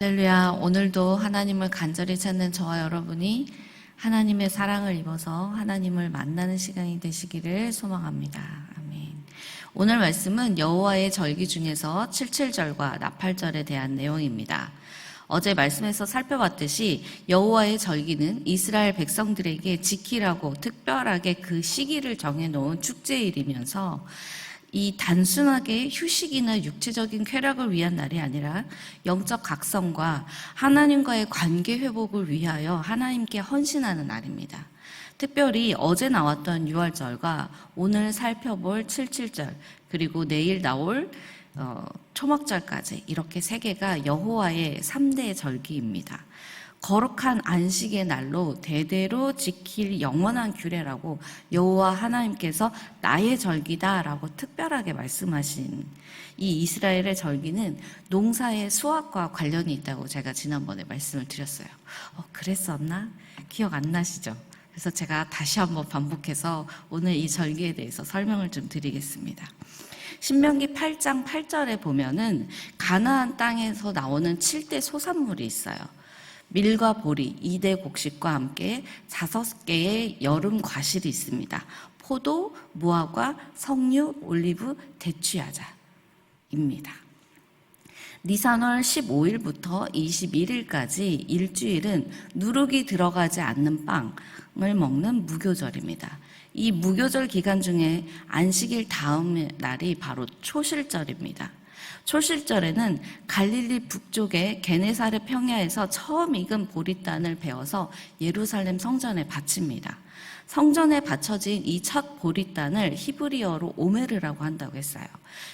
할렐루야. 오늘도 하나님을 간절히 찾는 저와 여러분이 하나님의 사랑을 입어서 하나님을 만나는 시간이 되시기를 소망합니다. 아멘. 오늘 말씀은 여호와의 절기 중에서 칠칠절과 나팔절에 대한 내용입니다. 어제 말씀에서 살펴봤듯이 여호와의 절기는 이스라엘 백성들에게 지키라고 특별하게 그 시기를 정해놓은 축제일이면서 이 단순하게 휴식이나 육체적인 쾌락을 위한 날이 아니라 영적 각성과 하나님과의 관계 회복을 위하여 하나님께 헌신하는 날입니다. 특별히 어제 나왔던 유월절과 오늘 살펴볼 칠칠절 그리고 내일 나올 초막절까지 이렇게 세 개가 여호와의 3대 절기입니다. 거룩한 안식의 날로 대대로 지킬 영원한 규례라고 여호와 하나님께서 나의 절기다라고 특별하게 말씀하신 이 이스라엘의 절기는 농사의 수확과 관련이 있다고 제가 지난번에 말씀을 드렸어요. 그랬었나? 기억 안 나시죠? 그래서 제가 다시 한번 반복해서 오늘 이 절기에 대해서 설명을 좀 드리겠습니다. 신명기 8장 8절에 보면은 가나안 땅에서 나오는 7대 소산물이 있어요. 밀과 보리, 2대 곡식과 함께 5개의 여름 과실이 있습니다. 포도, 무화과, 석류, 올리브, 대추야자입니다. 니산월 15일부터 21일까지 일주일은 누룩이 들어가지 않는 빵을 먹는 무교절입니다. 이 무교절 기간 중에 안식일 다음 날이 바로 초실절입니다. 초실절에는 갈릴리 북쪽의 게네사렛 평야에서 처음 익은 보리단을 베어서 예루살렘 성전에 바칩니다. 성전에 바쳐진 이 첫 보리단을 히브리어로 오메르라고 한다고 했어요.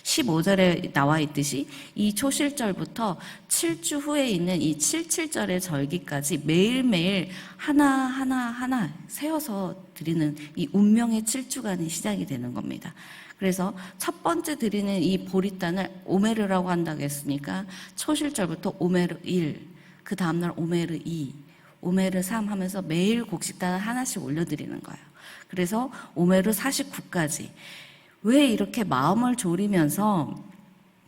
15절에 나와 있듯이 이 초실절부터 7주 후에 있는 이 칠칠절의 절기까지 매일매일 하나 세어서 드리는 이 운명의 7주간이 시작이 되는 겁니다. 그래서 첫 번째 드리는 이 보리단을 오메르라고 한다고 했으니까 초실절부터 오메르 1, 그 다음날 오메르 2, 오메르 3 하면서 매일 곡식단을 하나씩 올려드리는 거예요. 그래서 오메르 49까지. 왜 이렇게 마음을 졸이면서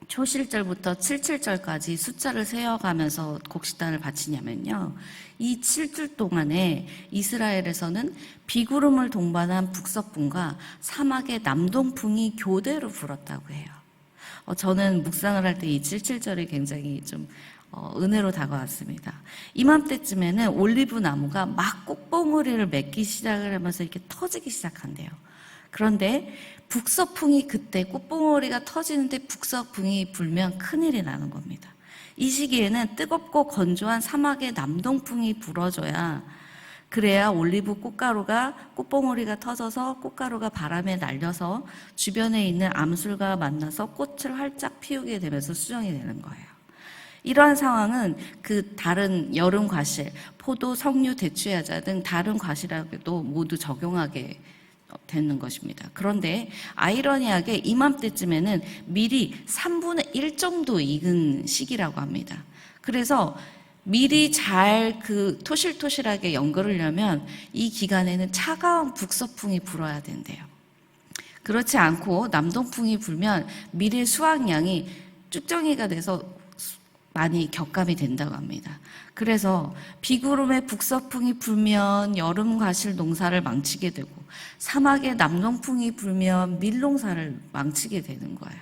초실절부터 칠칠절까지 숫자를 세어가면서 곡식단을 바치냐면요. 이 7주 동안에 이스라엘에서는 비구름을 동반한 북서풍과 사막의 남동풍이 교대로 불었다고 해요. 저는 묵상을 할 때 이 칠칠절이 굉장히 좀 은혜로 다가왔습니다. 이맘때쯤에는 올리브 나무가 막 꽃봉오리를 맺기 시작을 하면서 이렇게 터지기 시작한대요. 그런데 북서풍이 그때 꽃봉오리가 터지는데 북서풍이 불면 큰일이 나는 겁니다. 이 시기에는 뜨겁고 건조한 사막의 남동풍이 불어줘야 그래야 올리브 꽃봉오리가 터져서 꽃가루가 바람에 날려서 주변에 있는 암술과 만나서 꽃을 활짝 피우게 되면서 수정이 되는 거예요. 이러한 상황은 그 다른 여름 과실, 포도, 석류, 대추야자 등 다른 과실에도 모두 적용하게 되는 것입니다. 그런데 아이러니하게 이맘때쯤에는 밀이 3분의 1 정도 익은 시기라고 합니다. 그래서 밀이 잘 토실토실하게 연결하려면 이 기간에는 차가운 북서풍이 불어야 된대요. 그렇지 않고 남동풍이 불면 밀의 수확량이 쭉정이가 돼서 많이 격감이 된다고 합니다. 그래서 비구름의 북서풍이 불면 여름 과실 농사를 망치게 되고 사막의 남동풍이 불면 밀농사를 망치게 되는 거예요.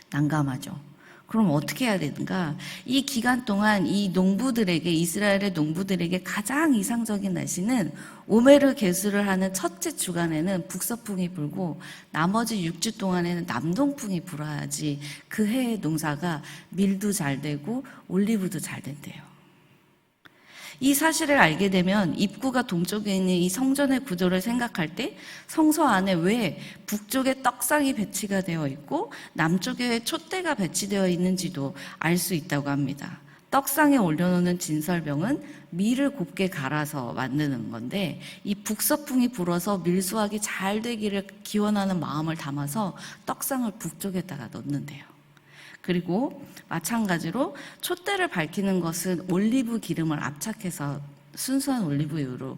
난감하죠. 그럼 어떻게 해야 되는가? 이 기간 동안 이 농부들에게, 이스라엘의 농부들에게 가장 이상적인 날씨는 오메르 계수를 하는 첫째 주간에는 북서풍이 불고 나머지 6주 동안에는 남동풍이 불어야지 그 해의 농사가 밀도 잘 되고 올리브도 잘 된대요. 이 사실을 알게 되면 입구가 동쪽에 있는 이 성전의 구조를 생각할 때 성소 안에 왜 북쪽에 떡상이 배치가 되어 있고 남쪽에 왜 촛대가 배치되어 있는지도 알 수 있다고 합니다. 떡상에 올려놓는 진설병은 밀을 곱게 갈아서 만드는 건데 이 북서풍이 불어서 밀수확이 잘 되기를 기원하는 마음을 담아서 떡상을 북쪽에다가 넣는데요. 그리고 마찬가지로 촛대를 밝히는 것은 올리브 기름을 압착해서 순수한 올리브유로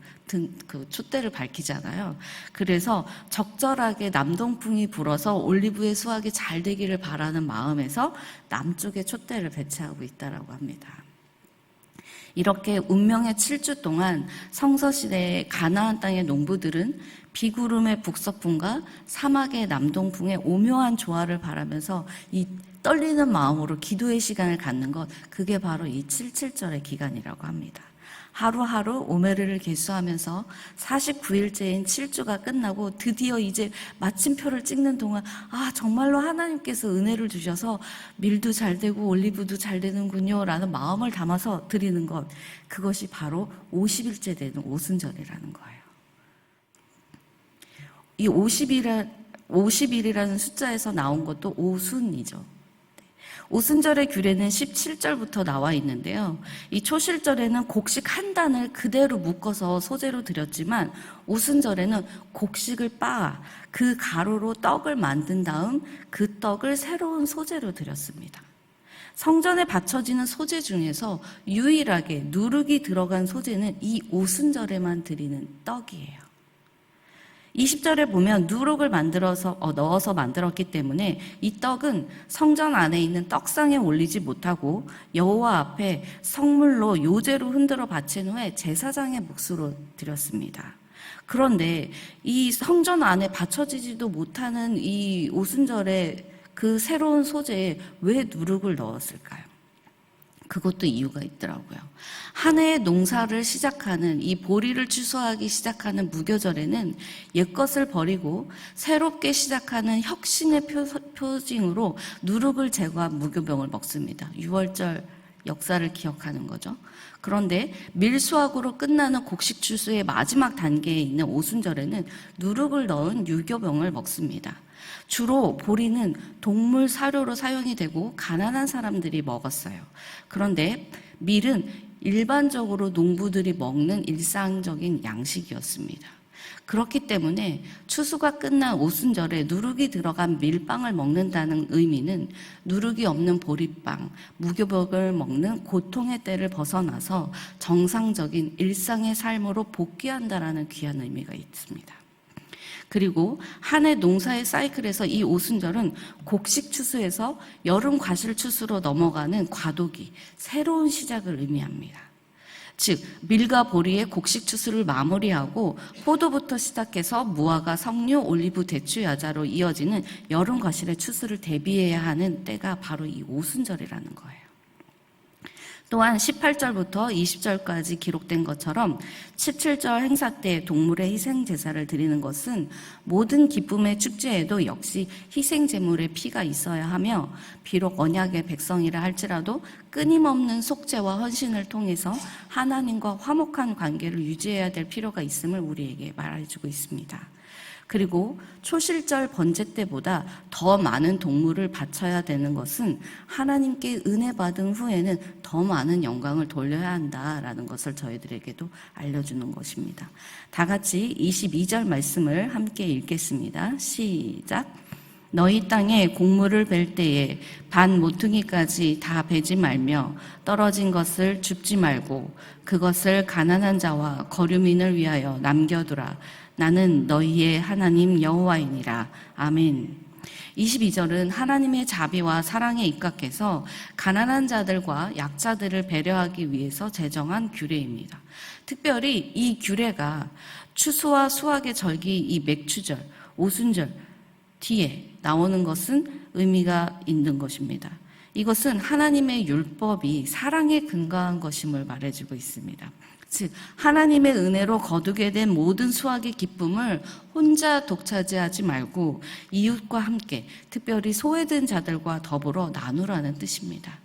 그 촛대를 밝히잖아요. 그래서 적절하게 남동풍이 불어서 올리브의 수확이 잘 되기를 바라는 마음에서 남쪽에 촛대를 배치하고 있다라고 합니다. 이렇게 운명의 7주 동안 성서시대의 가나안 땅의 농부들은 비구름의 북서풍과 사막의 남동풍의 오묘한 조화를 바라면서 이 떨리는 마음으로 기도의 시간을 갖는 것, 그게 바로 이 77절의 기간이라고 합니다. 하루하루 오메르를 계수하면서 49일째인 7주가 끝나고 드디어 이제 마침표를 찍는 동안 정말로 하나님께서 은혜를 주셔서 밀도 잘 되고 올리브도 잘 되는군요 라는 마음을 담아서 드리는 것, 그것이 바로 50일째 되는 오순절이라는 거예요. 이 50일이라는 숫자에서 나온 것도 오순이죠. 오순절의 규례는 17절부터 나와 있는데요. 이 초실절에는 곡식 한 단을 그대로 묶어서 소재로 드렸지만 오순절에는 곡식을 빻아 그 가루로 떡을 만든 다음 그 떡을 새로운 소재로 드렸습니다. 성전에 바쳐지는 소재 중에서 유일하게 누룩이 들어간 소재는 이 오순절에만 드리는 떡이에요. 20절에 보면 누룩을 넣어서 만들었기 때문에 이 떡은 성전 안에 있는 떡상에 올리지 못하고 여호와 앞에 성물로 요제로 흔들어 바친 후에 제사장의 몫으로 드렸습니다. 그런데 이 성전 안에 바쳐지지도 못하는 이 오순절에 그 새로운 소재에 왜 누룩을 넣었을까요? 그것도 이유가 있더라고요. 한 해의 농사를 시작하는, 이 보리를 추수하기 시작하는 무교절에는 옛것을 버리고 새롭게 시작하는 혁신의 표징으로 누룩을 제거한 무교병을 먹습니다. 6월절 역사를 기억하는 거죠. 그런데 밀수확으로 끝나는 곡식 추수의 마지막 단계에 있는 오순절에는 누룩을 넣은 유교병을 먹습니다. 주로 보리는 동물 사료로 사용이 되고 가난한 사람들이 먹었어요. 그런데 밀은 일반적으로 농부들이 먹는 일상적인 양식이었습니다. 그렇기 때문에 추수가 끝난 오순절에 누룩이 들어간 밀빵을 먹는다는 의미는 누룩이 없는 보리빵, 무교병을 먹는 고통의 때를 벗어나서 정상적인 일상의 삶으로 복귀한다라는 귀한 의미가 있습니다. 그리고 한 해 농사의 사이클에서 이 오순절은 곡식 추수에서 여름 과실 추수로 넘어가는 과도기, 새로운 시작을 의미합니다. 즉 밀과 보리의 곡식 추수를 마무리하고 포도부터 시작해서 무화과, 석류, 올리브, 대추, 야자로 이어지는 여름 과실의 추수를 대비해야 하는 때가 바로 이 오순절이라는 거예요. 또한 18절부터 20절까지 기록된 것처럼 17절 행사 때 동물의 희생 제사를 드리는 것은 모든 기쁨의 축제에도 역시 희생 제물의 피가 있어야 하며, 비록 언약의 백성이라 할지라도 끊임없는 속죄와 헌신을 통해서 하나님과 화목한 관계를 유지해야 될 필요가 있음을 우리에게 말해주고 있습니다. 그리고 초실절 번제 때보다 더 많은 동물을 바쳐야 되는 것은 하나님께 은혜 받은 후에는 더 많은 영광을 돌려야 한다라는 것을 저희들에게도 알려주는 것입니다. 다 같이 22절 말씀을 함께 읽겠습니다. 시작. 너희 땅에 곡물을 벨 때에 반 모퉁이까지 다 베지 말며 떨어진 것을 줍지 말고 그것을 가난한 자와 거류민을 위하여 남겨두라. 나는 너희의 하나님 여호와이니라. 아멘. 22절은 하나님의 자비와 사랑에 입각해서 가난한 자들과 약자들을 배려하기 위해서 제정한 규례입니다. 특별히 이 규례가 추수와 수확의 절기 이 맥추절, 오순절 뒤에 나오는 것은 의미가 있는 것입니다. 이것은 하나님의 율법이 사랑에 근거한 것임을 말해주고 있습니다. 즉 하나님의 은혜로 거두게 된 모든 수확의 기쁨을 혼자 독차지하지 말고 이웃과 함께, 특별히 소외된 자들과 더불어 나누라는 뜻입니다.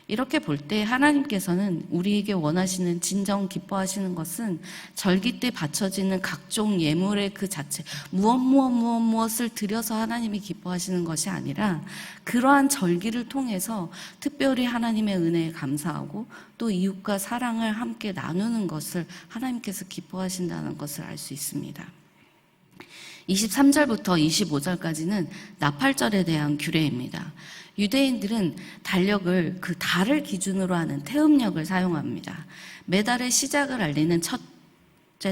이렇게 볼 때 하나님께서는 우리에게 원하시는, 진정 기뻐하시는 것은 절기 때 바쳐지는 각종 예물의 그 자체, 무엇을 드려서 하나님이 기뻐하시는 것이 아니라 그러한 절기를 통해서 특별히 하나님의 은혜에 감사하고 또 이웃과 사랑을 함께 나누는 것을 하나님께서 기뻐하신다는 것을 알 수 있습니다. 23절부터 25절까지는 나팔절에 대한 규례입니다. 유대인들은 달력을 그 달을 기준으로 하는 태음력을 사용합니다. 매달의 시작을 알리는 첫째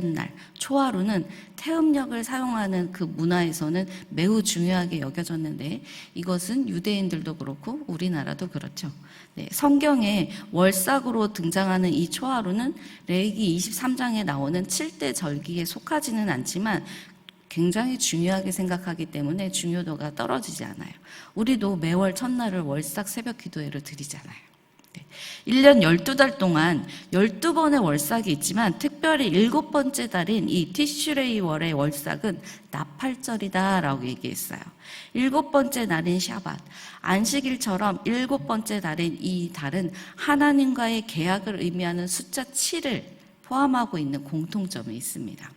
날, 초하루는 태음력을 사용하는 그 문화에서는 매우 중요하게 여겨졌는데 이것은 유대인들도 그렇고 우리나라도 그렇죠. 네, 성경에 월삭으로 등장하는 이 초하루는 레위기 23장에 나오는 7대 절기에 속하지는 않지만 굉장히 중요하게 생각하기 때문에 중요도가 떨어지지 않아요. 우리도 매월 첫날을 월삭 새벽 기도회로 드리잖아요. 1년 12달 동안 12번의 월삭이 있지만 특별히 7번째 달인 이 티슈레이 월의 월삭은 나팔절이다 라고 얘기했어요. 7번째 날인 샤밧, 안식일처럼 7번째 달인 이 달은 하나님과의 계약을 의미하는 숫자 7을 포함하고 있는 공통점이 있습니다.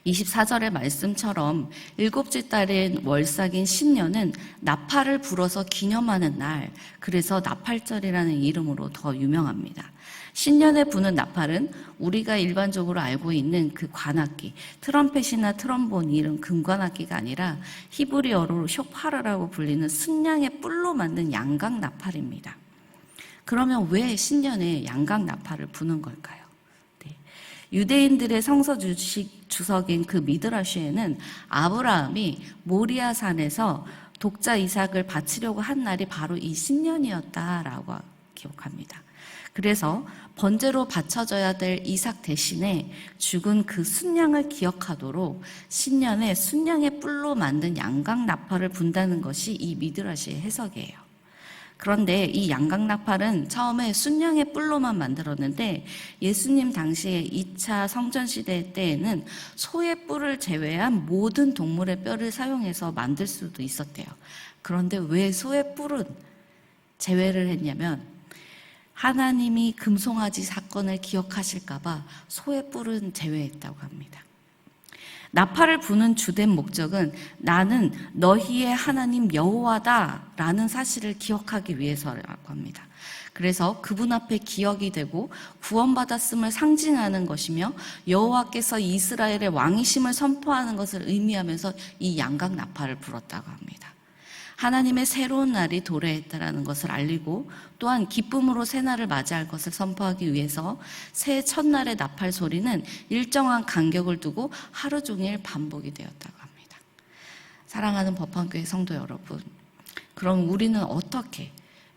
24절의 말씀처럼 7째 달인 월삭인 신년은 나팔을 불어서 기념하는 날, 그래서 나팔절이라는 이름으로 더 유명합니다. 신년에 부는 나팔은 우리가 일반적으로 알고 있는 그 관악기, 트럼펫이나 트럼본 이런 금관악기가 아니라 히브리어로 쇼파르라고 불리는 순양의 뿔로 만든 양각 나팔입니다. 그러면 왜 신년에 양각 나팔을 부는 걸까요? 유대인들의 성서 주석인 그 미드라시에는 아브라함이 모리아 산에서 독자 이삭을 바치려고 한 날이 바로 이 신년이었다라고 기록합니다. 그래서 번제로 바쳐져야 될 이삭 대신에 죽은 그 순양을 기억하도록 신년에 순양의 뿔로 만든 양각 나팔을 분다는 것이 이 미드라시의 해석이에요. 그런데 이 양각나팔은 처음에 순양의 뿔로만 만들었는데 예수님 당시에 2차 성전시대 때에는 소의 뿔을 제외한 모든 동물의 뼈를 사용해서 만들 수도 있었대요. 그런데 왜 소의 뿔은 제외를 했냐면 하나님이 금송아지 사건을 기억하실까봐 소의 뿔은 제외했다고 합니다. 나팔을 부는 주된 목적은 나는 너희의 하나님 여호와다라는 사실을 기억하기 위해서라고 합니다. 그래서 그분 앞에 기억이 되고 구원받았음을 상징하는 것이며 여호와께서 이스라엘의 왕이심을 선포하는 것을 의미하면서 이 양각 나팔을 불었다고 합니다. 하나님의 새로운 날이 도래했다라는 것을 알리고 또한 기쁨으로 새날을 맞이할 것을 선포하기 위해서 새해 첫날의 나팔 소리는 일정한 간격을 두고 하루 종일 반복이 되었다고 합니다. 사랑하는 법한교회 성도 여러분, 그럼 우리는 어떻게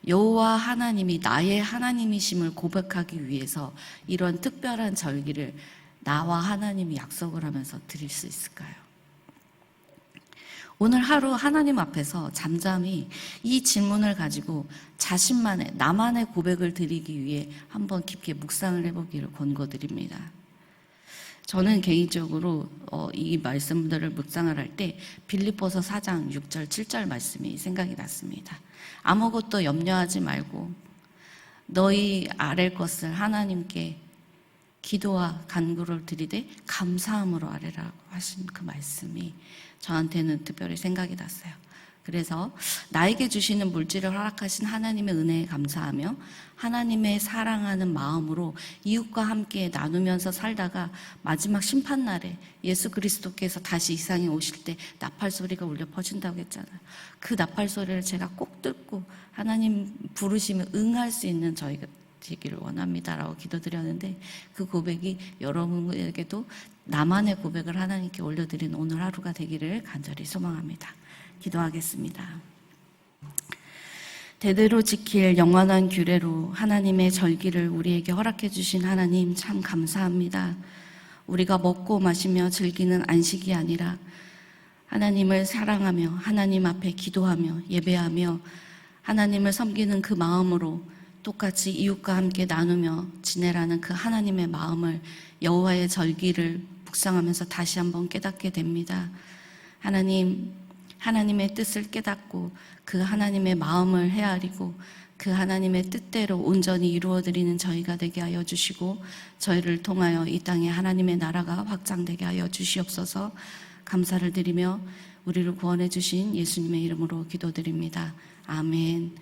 여호와 하나님이 나의 하나님이심을 고백하기 위해서 이런 특별한 절기를 나와 하나님이 약속을 하면서 드릴 수 있을까요? 오늘 하루 하나님 앞에서 잠잠히 이 질문을 가지고 자신만의, 나만의 고백을 드리기 위해 한번 깊게 묵상을 해보기를 권고드립니다. 저는 개인적으로 이 말씀들을 묵상을 할 때 빌립보서 4장 6절, 7절 말씀이 생각이 났습니다. 아무것도 염려하지 말고 너희 아랠 것을 하나님께 기도와 간구를 드리되 감사함으로 아뢰라고 하신 그 말씀이 저한테는 특별히 생각이 났어요. 그래서 나에게 주시는 물질을 허락하신 하나님의 은혜에 감사하며 하나님의 사랑하는 마음으로 이웃과 함께 나누면서 살다가 마지막 심판날에 예수 그리스도께서 다시 이 세상에 오실 때 나팔 소리가 울려 퍼진다고 했잖아요. 그 나팔 소리를 제가 꼭 듣고 하나님 부르시면 응할 수 있는 저희가 되기를 원합니다라고 기도드렸는데 그 고백이 여러분에게도 나만의 고백을 하나님께 올려드리는 오늘 하루가 되기를 간절히 소망합니다. 기도하겠습니다. 대대로 지킬 영원한 규례로 하나님의 절기를 우리에게 허락해 주신 하나님 참 감사합니다. 우리가 먹고 마시며 즐기는 안식이 아니라 하나님을 사랑하며 하나님 앞에 기도하며 예배하며 하나님을 섬기는 그 마음으로 똑같이 이웃과 함께 나누며 지내라는 그 하나님의 마음을 여호와의 절기를 묵상하면서 다시 한번 깨닫게 됩니다. 하나님의 뜻을 깨닫고 그 하나님의 마음을 헤아리고 그 하나님의 뜻대로 온전히 이루어드리는 저희가 되게 하여 주시고 저희를 통하여 이 땅에 하나님의 나라가 확장되게 하여 주시옵소서. 감사를 드리며 우리를 구원해 주신 예수님의 이름으로 기도드립니다. 아멘.